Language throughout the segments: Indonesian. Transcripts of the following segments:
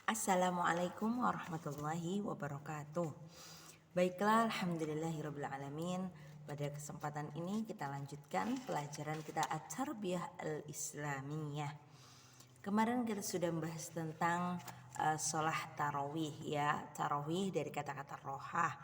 Assalamualaikum warahmatullahi wabarakatuh. Baiklah, alhamdulillahirabbil alamin. Pada kesempatan ini kita lanjutkan pelajaran kita At-Tarbiyah Al-Islamiyah. Kemarin kita sudah membahas tentang sholat tarawih ya. Tarawih dari kata-kata rohah.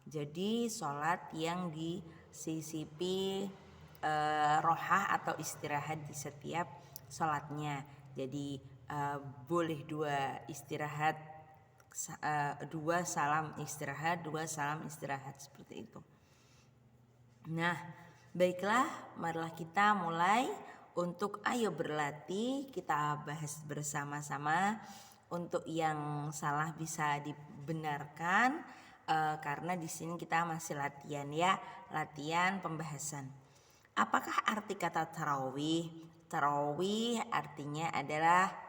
Jadi sholat yang disisipi rohah atau istirahat di setiap sholatnya. Jadi boleh dua istirahat, dua salam istirahat seperti itu. Nah, baiklah, marilah kita mulai untuk ayo berlatih. Kita bahas bersama-sama. Untuk yang salah bisa dibenarkan karena di sini kita masih latihan ya, latihan pembahasan. Apakah arti kata tarawih? Tarawih artinya adalah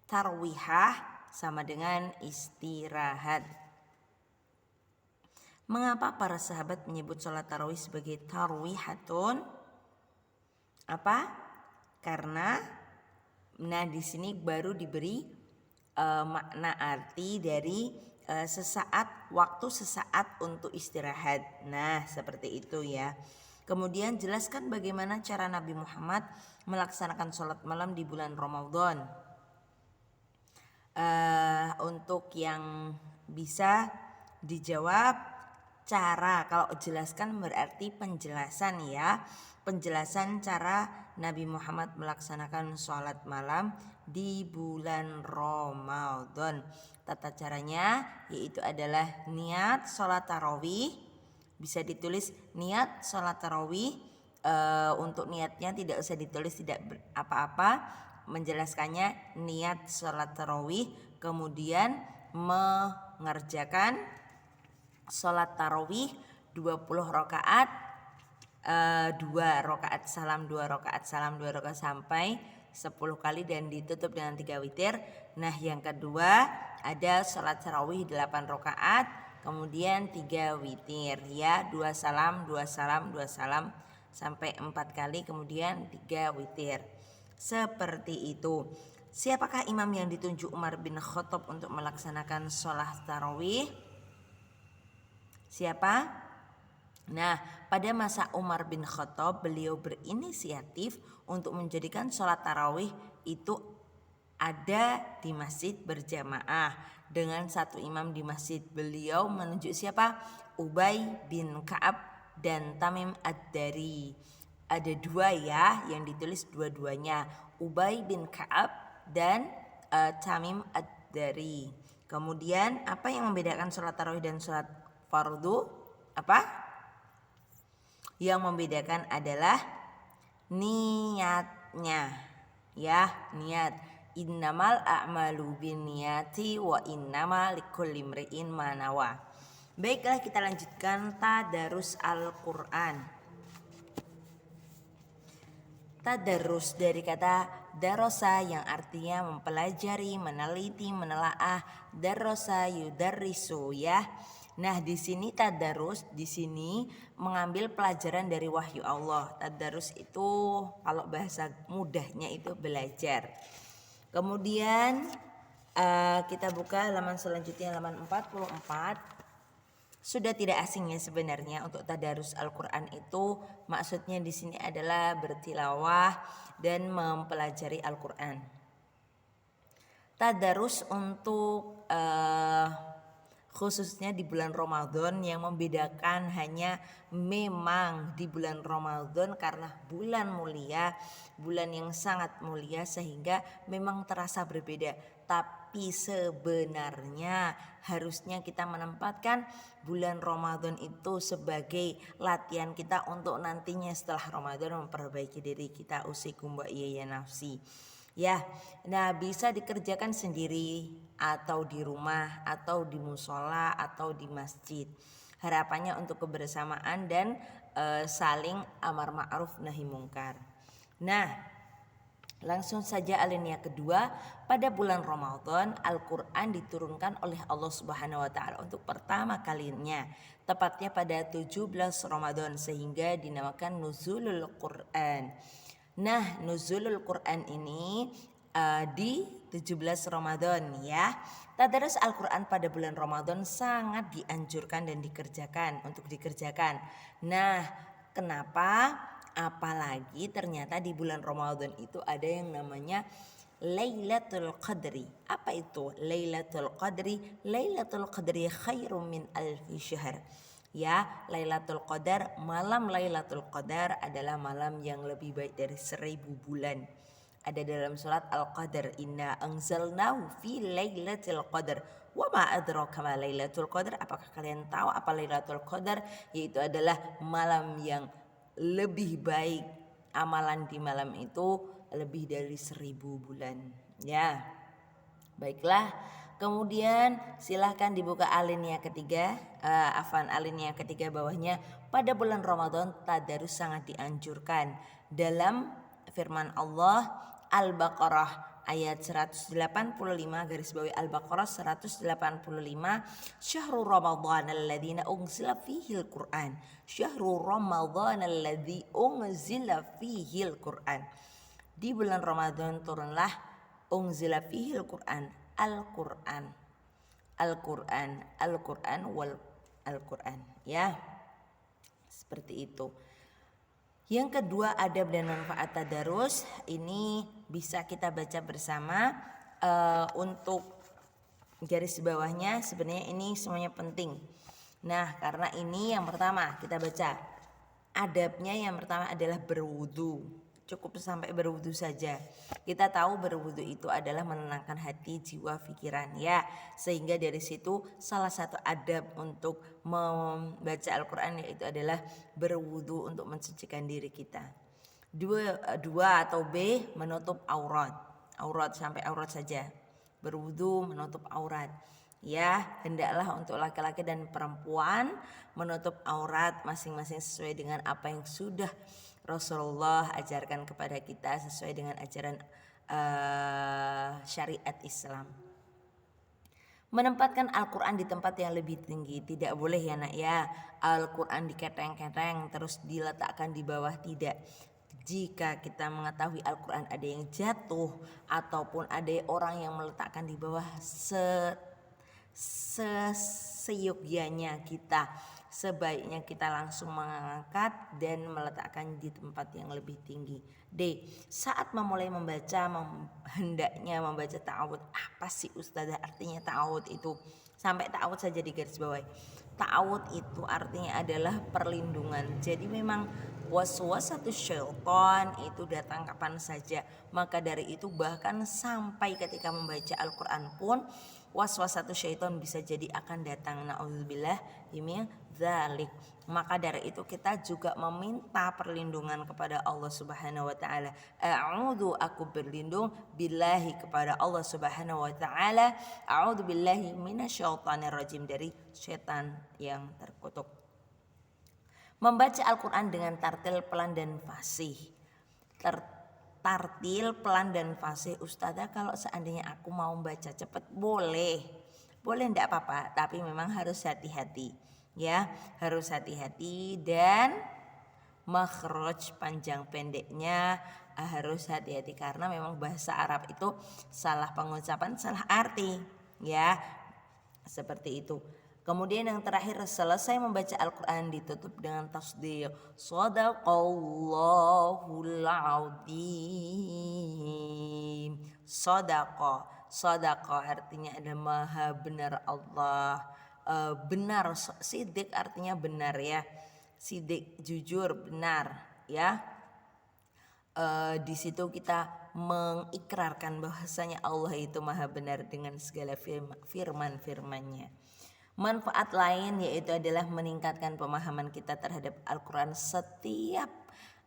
tarwihah sama dengan istirahat. Mengapa para sahabat menyebut sholat tarawih sebagai tarwihatun? Apa? Karena di sini baru diberi makna arti dari waktu sesaat untuk istirahat. Nah, seperti itu ya. Kemudian jelaskan bagaimana cara Nabi Muhammad melaksanakan sholat malam di bulan Ramadan. Untuk yang bisa dijawab cara, kalau jelaskan berarti penjelasan ya, penjelasan cara Nabi Muhammad melaksanakan sholat malam di bulan Ramadan. Tata caranya yaitu adalah niat sholat tarawih, bisa ditulis niat sholat tarawih. Untuk niatnya tidak usah ditulis, tidak apa-apa, menjelaskannya niat sholat tarawih, kemudian mengerjakan sholat tarawih 20 rakaat, 2 rakaat salam, 2 rakaat salam, 2 rakaat sampai 10 kali dan ditutup dengan 3 witir. Nah, yang kedua ada sholat tarawih 8 rakaat, kemudian 3 witir ya, 2 salam, 2 salam, 2 salam sampai 4 kali, kemudian 3 witir. Seperti itu. Siapakah imam yang ditunjuk Umar bin Khattab untuk melaksanakan sholat tarawih? Siapa? Nah, pada masa Umar bin Khattab beliau berinisiatif untuk menjadikan sholat tarawih itu ada di masjid berjamaah dengan satu imam di masjid. Beliau menunjuk siapa? Ubay bin Ka'ab dan Tamim ad-Dari. Ada 2 ya yang ditulis dua-duanya, Ubay bin Ka'ab dan Tamim ad-Dari. Kemudian apa yang membedakan sholat tarawih dan sholat fardu? Apa? Yang membedakan adalah niatnya ya, niat. Innamal a'malu binniyati wa innama likulli imri'in ma nawa. Baiklah, kita lanjutkan tadarus Al-Qur'an. Tadarus dari kata darosa yang artinya mempelajari, meneliti, menelaah. Darosa yudarrisu ya. Nah, di sini tadarus di sini mengambil pelajaran dari wahyu Allah. Tadarus itu kalau bahasa mudahnya itu belajar. Kemudian kita buka halaman selanjutnya, halaman 44. Sudah tidak asing ya sebenarnya untuk tadarus Al-Qur'an itu maksudnya di sini adalah bertilawah dan mempelajari Al-Qur'an. Tadarus untuk khususnya di bulan Ramadan, yang membedakan hanya memang di bulan Ramadan karena bulan mulia, bulan yang sangat mulia sehingga memang terasa berbeda. Tapi sebenarnya harusnya kita menempatkan bulan Ramadan itu sebagai latihan kita untuk nantinya setelah Ramadan memperbaiki diri kita. Usikum wa iyaya nafsi. Ya, nah bisa dikerjakan sendiri atau di rumah atau di musola atau di masjid. Harapannya untuk kebersamaan dan saling amar ma'ruf nahi mungkar. Nah, langsung saja alinea kedua. Pada bulan Ramadan Al-Qur'an diturunkan oleh Allah Subhanahu wa taala untuk pertama kalinya, tepatnya pada 17 Ramadan, sehingga dinamakan Nuzulul Qur'an. Nah, Nuzulul Quran ini 17 Ramadan ya. Tadarus Al-Quran pada bulan Ramadan sangat dianjurkan dan dikerjakan. Nah, kenapa? Apalagi ternyata di bulan Ramadan itu ada yang namanya Lailatul Qadri. Apa itu Lailatul Qadri? Lailatul Qadri khairum min alfi syahr. Ya, Lailatul Qadar, malam Lailatul Qadar adalah malam yang lebih baik dari 1000 bulan. Ada dalam surat Al-Qadar, inna anzalnahu fi Lailatul Qadar. Wa ma adraka ma Lailatul Qadar? Apakah kalian tahu apa Lailatul Qadar? Yaitu adalah malam yang lebih baik. Amalan di malam itu lebih dari 1000 bulan. Ya, baiklah. Kemudian silahkan dibuka alinea ketiga. Alinea ketiga bawahnya. Pada bulan Ramadan tadarus sangat dianjurkan. Dalam firman Allah Al-Baqarah ayat 185 garis bawahi Al-Baqarah 185, Syahrul Ramadhan alladzi unzila fihil Qur'an. Syahrul Ramadhan alladzi unzila fihil Qur'an. Di bulan Ramadan turunlah unzila fihil Qur'an, Al-Qur'an. Al-Qur'an wal Al-Qur'an ya. Seperti itu. Yang kedua, adab dan manfaat tadarus. Ini bisa kita baca bersama. Untuk garis bawahnya sebenarnya ini semuanya penting. Nah, karena ini yang pertama kita baca. Adabnya yang pertama adalah berwudu. Cukup sampai berwudu saja. Kita tahu berwudu itu adalah menenangkan hati, jiwa, pikiran ya. Sehingga dari situ salah satu adab untuk membaca Al-Quran yaitu adalah berwudu untuk mensucikan diri kita. Dua atau B, menutup aurat. Aurat sampai aurat saja. Berwudu menutup aurat. Ya, hendaklah untuk laki-laki dan perempuan menutup aurat masing-masing sesuai dengan apa yang sudah Rasulullah ajarkan kepada kita sesuai dengan ajaran syariat Islam. Menempatkan Al-Quran di tempat yang lebih tinggi. Tidak boleh ya nak ya, Al-Quran diketeng-keteng terus diletakkan di bawah, tidak. Jika kita mengetahui Al-Quran ada yang jatuh ataupun ada orang yang meletakkan di bawah seyogyanya kita, sebaiknya kita langsung mengangkat dan meletakkan di tempat yang lebih tinggi. D. Saat memulai membaca, hendaknya membaca ta'awud. Apa sih Ustazah artinya ta'awud itu? Sampai ta'awud saja di garis bawah. Ta'awud itu artinya adalah perlindungan. Jadi memang waswasatus syaitan itu datang kapan saja. Maka dari itu bahkan sampai ketika membaca Al-Quran pun waswasatus syaitan bisa jadi akan datang. Na'udzubillah min dzalik. Maka dari itu kita juga meminta perlindungan kepada Allah Subhanahu wa taala. A'udzu, aku berlindung billahi kepada Allah Subhanahu wa taala. A'udzu billahi minasyaitonir rajim, dari setan yang terkutuk. Membaca Al-Qur'an dengan tartil pelan dan fasih. Tartil pelan dan fasih. Ustazah, kalau seandainya aku mau baca cepat boleh enggak apa-apa, tapi memang harus hati-hati. Ya, harus hati-hati dan makhraj panjang pendeknya harus hati-hati karena memang bahasa Arab itu salah pengucapan, salah arti, ya. Seperti itu. Kemudian yang terakhir, selesai membaca Al-Quran ditutup dengan tasdih. Shadaqallahul azim. Shadaqah artinya adalah maha benar Allah. Benar, sidik artinya benar ya. Sidik, jujur, benar ya. Di situ kita mengikrarkan bahwasanya Allah itu maha benar dengan segala firman-firmannya. Manfaat lain yaitu adalah meningkatkan pemahaman kita terhadap Al-Quran. Setiap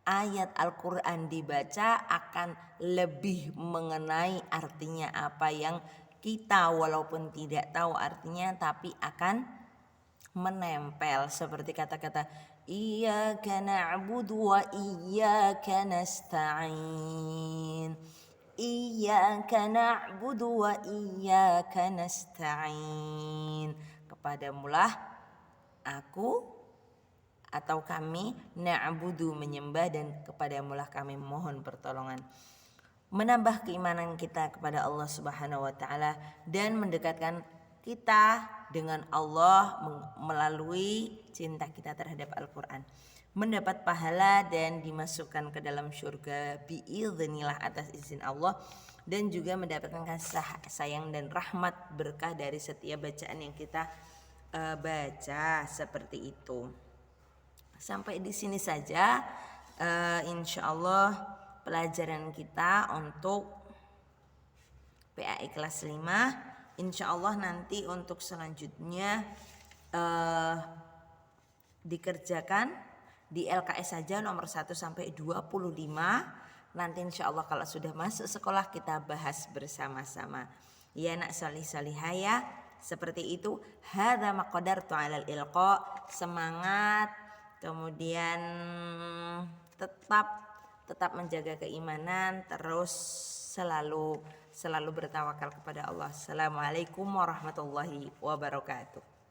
ayat Al-Quran dibaca akan lebih mengenai artinya apa yang kita walaupun tidak tahu artinya tapi akan menempel. Seperti kata-kata Iyyaka na'budu wa iyyaka nasta'in. Iyyaka na'budu wa iyyaka nasta'in. Kepadamulah aku atau kami, na'budu menyembah, dan kepadamulah kami mohon pertolongan. menambah keimanan kita kepada Allah Subhanahu wa taala dan mendekatkan kita dengan Allah melalui cinta kita terhadap Al-Qur'an. Mendapat pahala dan dimasukkan ke dalam surga biiznillah atas izin Allah, dan juga mendapatkan kasih sayang dan rahmat berkah dari setiap bacaan yang kita baca, seperti itu. Sampai di sini saja insya Allah pelajaran kita untuk PAI kelas 5. Insya Allah nanti untuk selanjutnya dikerjakan di LKS saja nomor 1 sampai 25. Nanti insya Allah kalau sudah masuk sekolah kita bahas bersama-sama. Ya nak salih-salihah ya, seperti itu. Hadza maqadartu 'alal ilqa. Semangat, kemudian tetap menjaga keimanan, terus selalu bertawakal kepada Allah. Assalamualaikum warahmatullahi wabarakatuh.